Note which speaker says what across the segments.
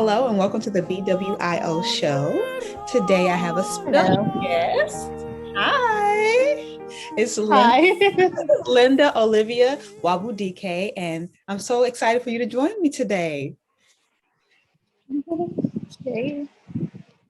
Speaker 1: Hello and welcome to the BWIO show. Today I have a special
Speaker 2: Hello.
Speaker 1: guest. Hi, it's
Speaker 2: Hi.
Speaker 1: Lynda Olivia Nwabudike, and I'm so excited for you to join me today.
Speaker 2: Okay.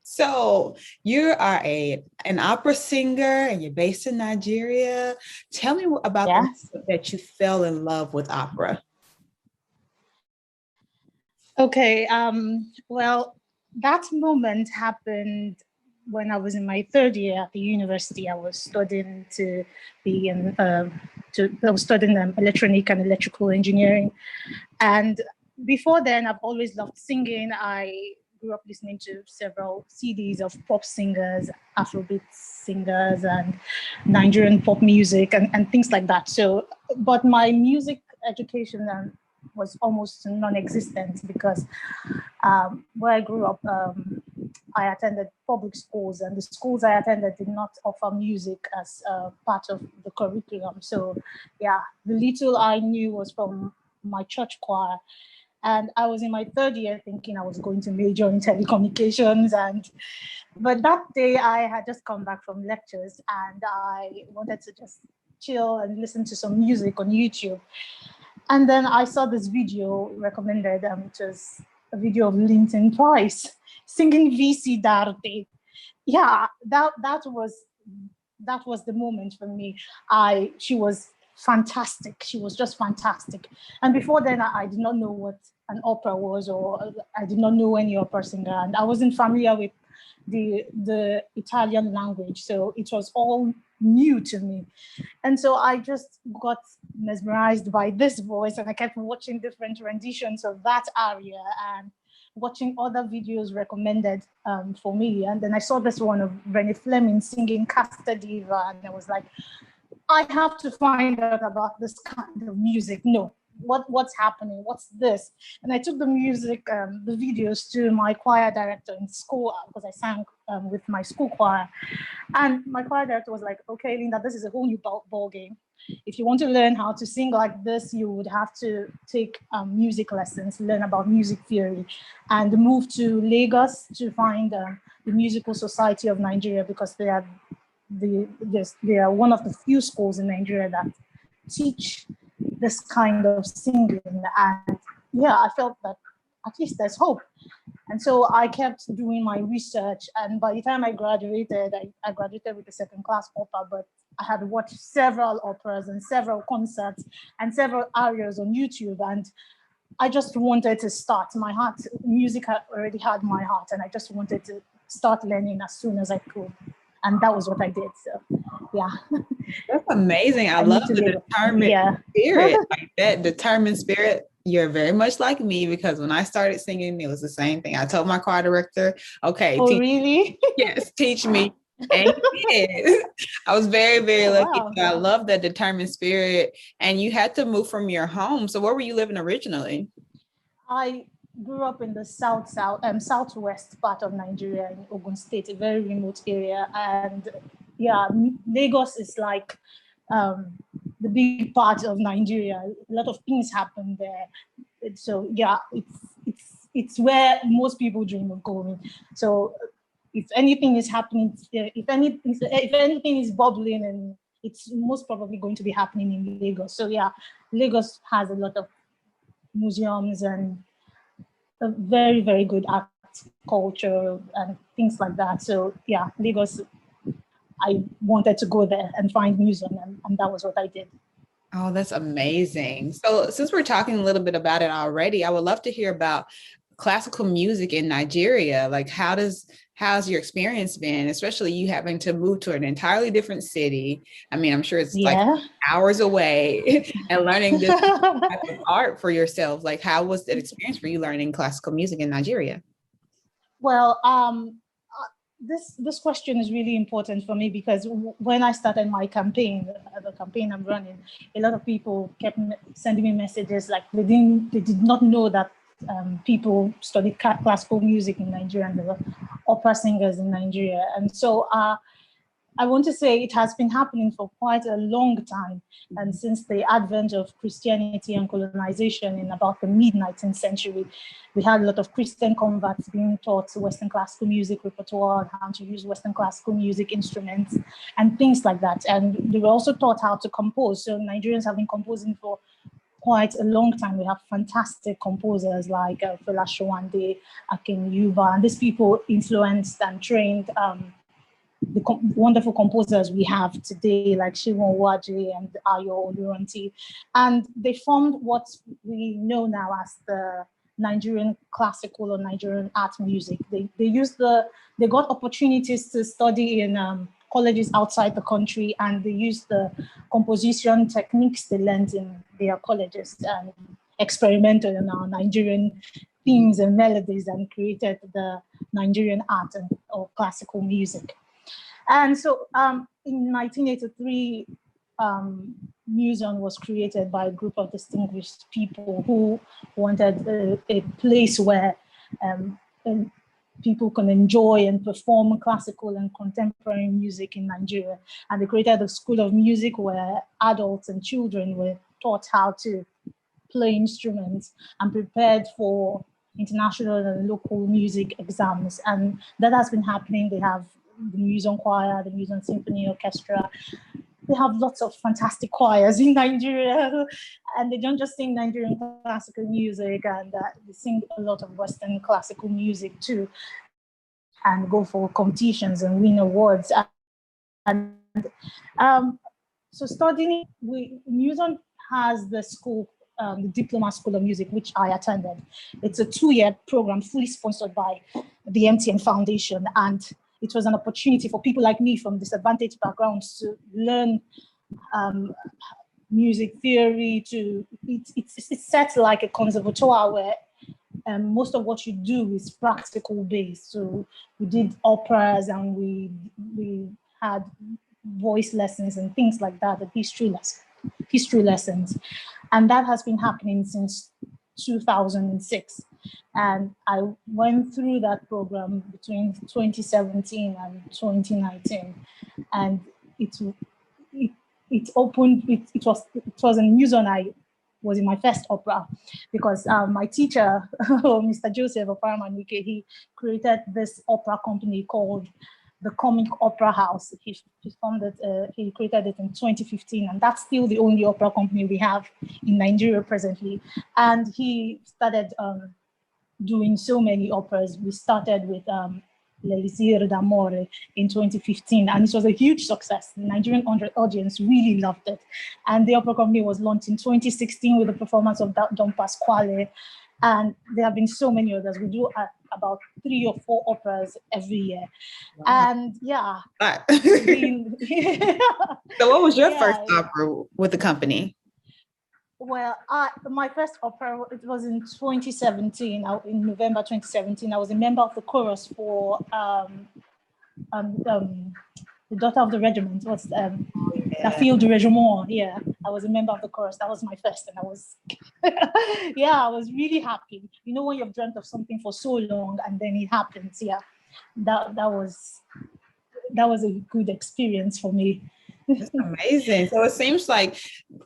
Speaker 1: So you are an opera singer and you're based in Nigeria. Tell me about the
Speaker 2: Yes.
Speaker 1: moment that you fell in love with opera.
Speaker 2: Okay. Well, that moment happened when I was in my third year at the university. I was studying to be in I was studying electronic and electrical engineering. And before then, I've always loved singing. I grew up listening to several CDs of pop singers, Afrobeat singers, and Nigerian pop music and things like that. So, but my music education was almost non-existent because where I grew up, I attended public schools, and the schools I attended did not offer music as part of the curriculum. So, yeah, the little I knew was from my church choir. And I was in my third year thinking I was going to major in telecommunications. But that day I had just come back from lectures and I wanted to just chill and listen to some music on YouTube. And then I saw this video recommended, which was a video of Linton Price singing VC Darte. Yeah, that was the moment for me. She was fantastic. She was just fantastic. And before then, I did not know what an opera was, or I did not know any opera singer, and I wasn't familiar with the Italian language, so it was all new to me. And so I just got mesmerized by this voice, and I kept watching different renditions of that aria and watching other videos recommended for me. And then I saw this one of Renee Fleming singing Casta Diva, and I was like, I have to find out about this kind of music. No, what's happening? What's this? And I took the music, the videos to my choir director in school because I sang with my school choir. And my choir director was like, okay, Linda, this is a whole new ball game. If you want to learn how to sing like this, you would have to take music lessons, learn about music theory, and move to Lagos to find the Musical Society of Nigeria, because they are one of the few schools in Nigeria that teach this kind of singing. And yeah, I felt that at least there's hope. And so I kept doing my research. And by the time I graduated, I graduated with a second class opera, but I had watched several operas and several concerts and several arias on YouTube. And I just wanted to start. Music had already had my heart, and I just wanted to start learning as soon as I could. And that was what I did. So, yeah.
Speaker 1: That's amazing. I love the determined spirit. Like that determined spirit. You're very much like me, because when I started singing, it was the same thing. I told my choir director, okay,
Speaker 2: really?
Speaker 1: Yes, teach me. And he did. I was very, very lucky.
Speaker 2: Wow.
Speaker 1: So I love that determined spirit. And you had to move from your home. So where were you living originally?
Speaker 2: I grew up in the southwest part of Nigeria, in Ogun State, a very remote area. And yeah, Lagos is like the big part of Nigeria. A lot of things happen there. So yeah, it's where most people dream of going. So if anything is happening, if anything is bubbling, and it's most probably going to be happening in Lagos. So yeah, Lagos has a lot of museums and a very, very good art culture and things like that. So yeah, Lagos, I wanted to go there and find museum, and that was what I did.
Speaker 1: Oh, that's amazing. So since we're talking a little bit about it already, I would love to hear about classical music in Nigeria. Like how's your experience been, especially you having to move to an entirely different city? I mean, I'm sure it's like hours away and learning this type of art for yourself. Like how was that experience for you learning classical music in Nigeria?
Speaker 2: Well, this question is really important for me because when I started my campaign, the campaign I'm running, a lot of people kept sending me messages like they did not know that people studied classical music in Nigeria and there were opera singers in Nigeria. And so I want to say it has been happening for quite a long time. And since the advent of Christianity and colonization in about the mid-19th century, we had a lot of Christian converts being taught Western classical music repertoire, how to use Western classical music instruments and things like that. And they were also taught how to compose. So Nigerians have been composing for quite a long time. We have fantastic composers like Fela Showande, Akin Yuba, and these people influenced and trained the wonderful composers we have today, like Shivon Waji and Ayo Oluranti. And they formed what we know now as the Nigerian classical or Nigerian art music. They got opportunities to study in colleges outside the country, and they used the composition techniques they learned in their colleges and experimented on our Nigerian themes and melodies and created the Nigerian art or classical music. And so in 1983, Museum was created by a group of distinguished people who wanted a place where people can enjoy and perform classical and contemporary music in Nigeria. And they created a school of music where adults and children were taught how to play instruments and prepared for international and local music exams. And that has been happening. They have the Museum Choir, the Museum Symphony Orchestra. They have lots of fantastic choirs in Nigeria, and they don't just sing Nigerian classical music, and they sing a lot of Western classical music too, and go for competitions and win awards. And so studying, Museum has the school, the Diploma School of Music, which I attended. It's a 2-year program fully sponsored by the MTN Foundation, and it was an opportunity for people like me from disadvantaged backgrounds to learn music theory. It's set like a conservatoire where most of what you do is practical based. So we did operas and we had voice lessons and things like that, and history lessons. And that has been happening since 2006. And I went through that program between 2017 and 2019. And it was a museum. I was in my first opera because my teacher, Mr. Joseph Oparamanike, he created this opera company called the Comic Opera House. He created it in 2015, and that's still the only opera company we have in Nigeria presently. And he started doing so many operas. We started with L'Elisir d'Amore in 2015, and it was a huge success. The Nigerian audience really loved it. And the opera company was launched in 2016 with the performance of Don Pasquale. And there have been so many others. We do about 3 or 4 operas every year. Wow. And yeah.
Speaker 1: So what was your first opera with the company?
Speaker 2: Well, my first opera, it was in 2017, in November 2017. I was a member of the chorus for the Daughter of the Regiment. What's La Fille du Régiment? Yeah, I was a member of the chorus. That was my first, and I was, I was really happy. You know, when you've dreamt of something for so long and then it happens, that was a good experience for me.
Speaker 1: That's amazing. So it seems like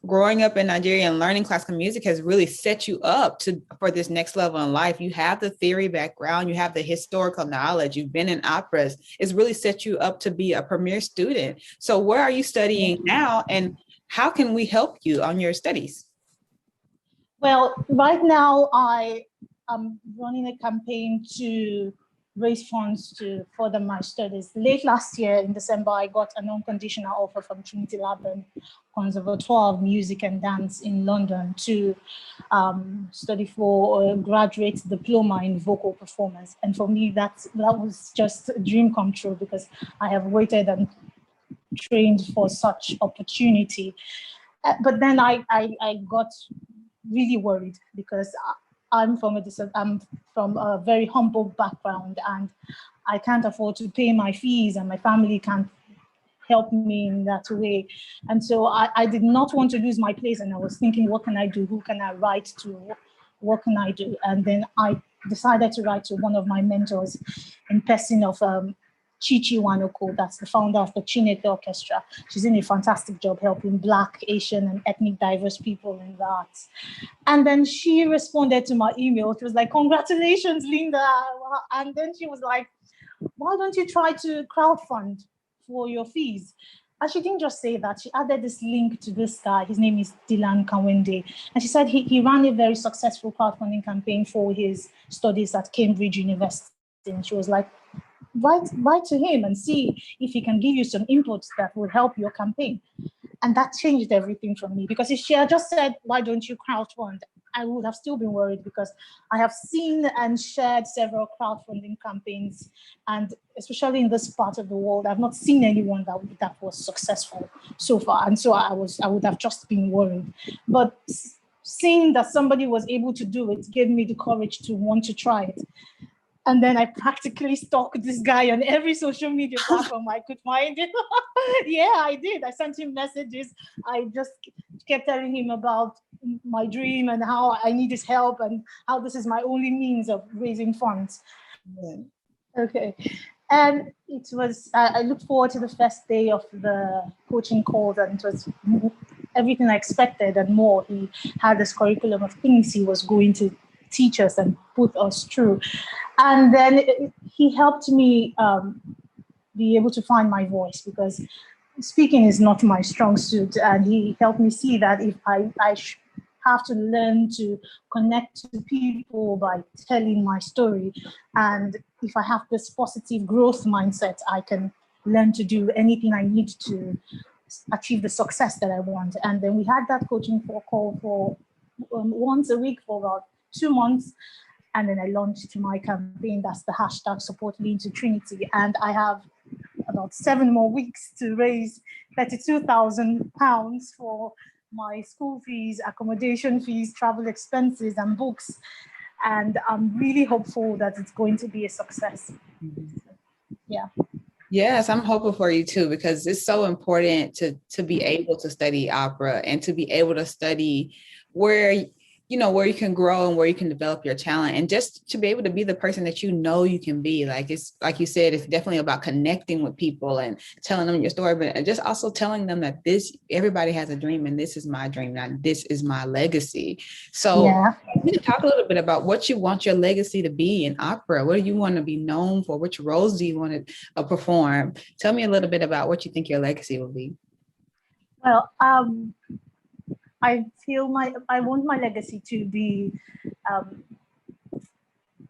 Speaker 1: growing up in Nigeria and learning classical music has really set you up for this next level in life. You have the theory background, you have the historical knowledge, you've been in operas. It's really set you up to be a premier student. So where are you studying now, and how can we help you on your studies?
Speaker 2: Well, right now I am running a campaign to raise funds to further my studies. Late last year in December, I got an unconditional offer from Trinity Laban Conservatoire of Music and Dance in London to study for a graduate diploma in vocal performance. And for me, that was just a dream come true, because I have waited and trained for such opportunity. But then I got really worried, because I'm from a very humble background, and I can't afford to pay my fees, and my family can't help me in that way. And so I did not want to lose my place, and I was thinking, what can I do? Who can I write to? What can I do? And then I decided to write to one of my mentors in person of Chichi Wanoko, that's the founder of the Chinete Orchestra. She's doing a fantastic job helping Black, Asian, and ethnic diverse people in the arts. And then she responded to my email. She was like, congratulations, Lynda. And then she was like, why don't you try to crowdfund for your fees? And she didn't just say that. She added this link to this guy. His name is Dylan Kawende. And she said he ran a very successful crowdfunding campaign for his studies at Cambridge University. And she was like, write to him and see if he can give you some inputs that will help your campaign. And that changed everything for me, because if she had just said, why don't you crowdfund? I would have still been worried, because I have seen and shared several crowdfunding campaigns, and especially in this part of the world, I've not seen anyone that was successful so far. And so I would have just been worried. But seeing that somebody was able to do it gave me the courage to want to try it. And then I practically stalked this guy on every social media platform I could find it. Yeah, I did. I sent him messages. I just kept telling him about my dream and how I need his help and how this is my only means of raising funds. Yeah. Okay. And it was, I looked forward to the first day of the coaching calls, and it was everything I expected and more. He had this curriculum of things he was going to teach us and put us through. And then he helped me be able to find my voice, because speaking is not my strong suit. And he helped me see that if I have to learn to connect to people by telling my story. And if I have this positive growth mindset, I can learn to do anything I need to achieve the success that I want. And then we had that coaching call for once a week for about 2 months. And then I launched my campaign. That's the hashtag Support Me into Trinity. And I have about 7 more weeks to raise £32,000 for my school fees, accommodation fees, travel expenses, and books. And I'm really hopeful that it's going to be a success. Yeah.
Speaker 1: Yes, I'm hoping for you too, because it's so important to be able to study opera and to be able to study where you can grow and where you can develop your talent, and just to be able to be the person that you can be. Like, it's like you said, it's definitely about connecting with people and telling them your story, but just also telling them that everybody has a dream, and this is my dream, and this is my legacy. So yeah. We can talk a little bit about what you want your legacy to be in opera. What do you want to be known for? Which roles do you want to perform? Tell me a little bit about what you think your legacy will be.
Speaker 2: Well, I want my legacy to be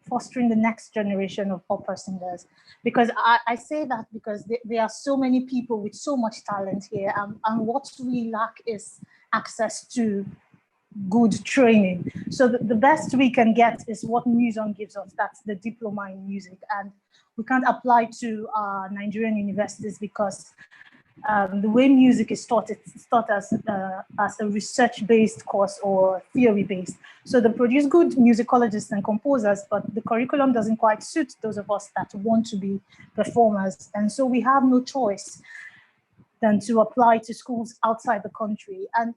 Speaker 2: fostering the next generation of opera singers, because I say that because there are so many people with so much talent here, and what we lack is access to good training. So the best we can get is what Muson gives us. That's the diploma in music, and we can't apply to Nigerian universities because the way music is taught, it's taught as a research-based course or theory-based. So they produce good musicologists and composers, but the curriculum doesn't quite suit those of us that want to be performers. And so we have no choice than to apply to schools outside the country. And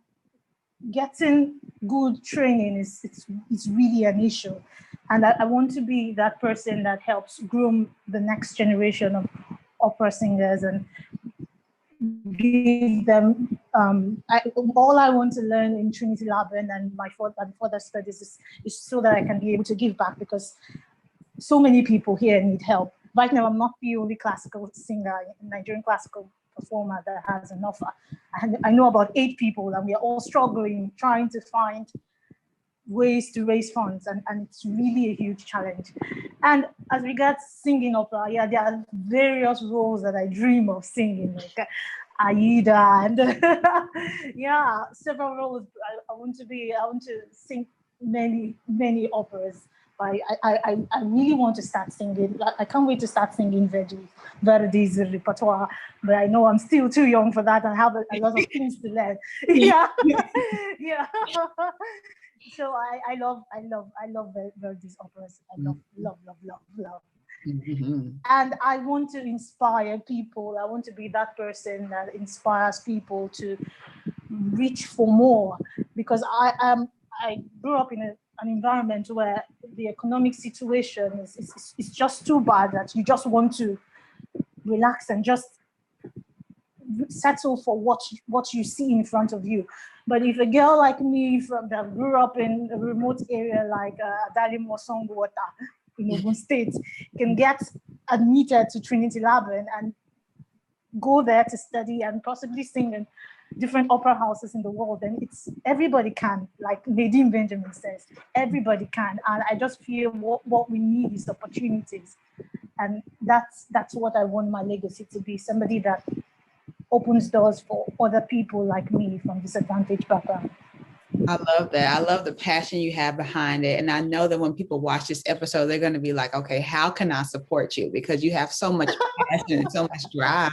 Speaker 2: getting good training is really an issue. And I want to be that person that helps groom the next generation of opera singers and give them all I want to learn in Trinity Lab and my further studies is so that I can be able to give back, because so many people here need help. Right now, I'm not the only classical singer, Nigerian classical performer that has an offer. I know about 8 people, and we are all struggling, trying to find ways to raise funds, and it's really a huge challenge. And as regards singing opera, yeah, there are various roles that I dream of singing, like Aida, and yeah, several roles. I want to sing many operas. I really want to start singing. I can't wait to start singing Verdi's repertoire, but I know I'm still too young for that. I have a lot of things to learn. Yeah, yeah. So I love Verdi's operas. I love. Mm-hmm. And I want to inspire people. I want to be that person that inspires people to reach for more, because I grew up in an environment where the economic situation is just too bad that you just want to relax and just settle for what you see in front of you. But if a girl like me that grew up in a remote area like Dalimo Songwater in Ogun State can get admitted to Trinity Laban and go there to study and possibly sing in different opera houses in the world, then everybody can, like Nadine Benjamin says, everybody can. And I just feel what we need is opportunities. And that's what I want my legacy to be, somebody that opens doors for other people like me from disadvantaged background.
Speaker 1: I love that. I love the passion you have behind it. And I know that when people watch this episode, they're going to be like, okay, how can I support you? Because you have so much passion and so much drive.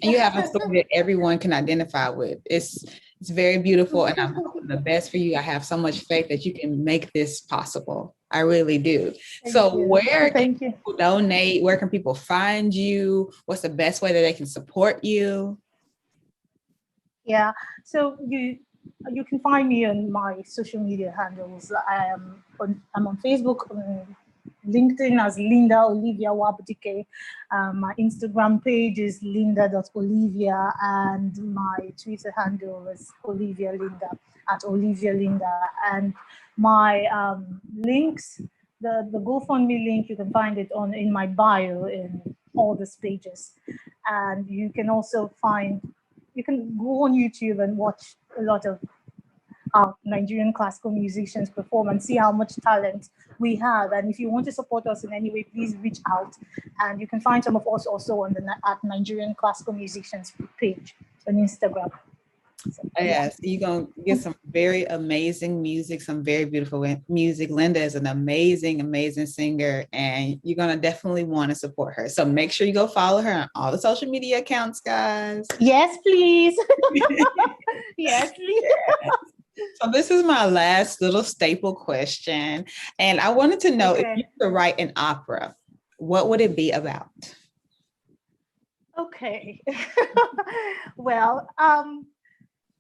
Speaker 1: And you have a story that everyone can identify with. It's very beautiful. And I'm hoping the best for you. I have so much faith that you can make this possible. I really do. Where can people donate? Where can people find you? What's the best way that they can support you?
Speaker 2: Yeah, so you can find me on my social media handles. I'm on Facebook, on LinkedIn as Lynda Olivia Nwabudike. My Instagram page is lynda.olivia, and my Twitter handle is Olivia Lynda, at Olivia Lynda. And my links, the GoFundMe link, you can find it in my bio in all these pages. And you can also you can go on YouTube and watch a lot of Nigerian classical musicians perform and see how much talent we have. And if you want to support us in any way, please reach out. And you can find some of us also on at Nigerian Classical Musicians page on Instagram. So,
Speaker 1: yes, you're going to get some very amazing music, some very beautiful music. Lynda is an amazing, amazing singer, and you're going to definitely want to support her. So make sure you go follow her on all the social media accounts, guys.
Speaker 2: Yes, please. Yes, please.
Speaker 1: Yeah. So this is my last little staple question. And I wanted to know, if you could write an opera, what would it be about?
Speaker 2: Okay. Well,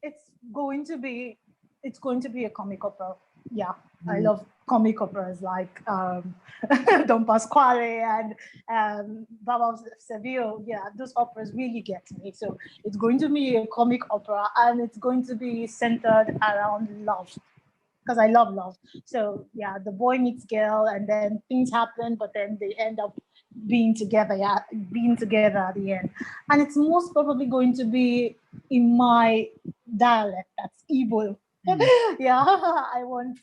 Speaker 2: it's going to be a comic opera. Yeah, I love comic operas like Don Pasquale and Baba of Seville. Yeah, those operas really get me. So it's going to be a comic opera, and it's going to be centered around love, because I love love. So yeah, the boy meets girl, and then things happen, but then they end up being together at the end. And it's most probably going to be in my dialect, that's Igbo. Yeah, I want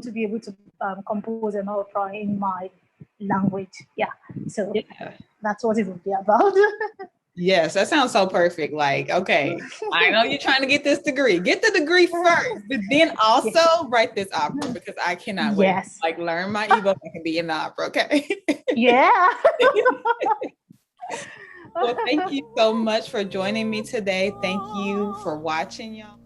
Speaker 2: to be able to compose an opera in my language. Yeah, so that's what it will be about.
Speaker 1: Yes, that sounds so perfect. Like, okay, I know you're trying to get this degree. Get the degree first, but then also write this opera, because I cannot wait. Like, learn my Igbo, I can be in the opera, okay?
Speaker 2: Yeah.
Speaker 1: Well, thank you so much for joining me today. Thank you for watching, y'all.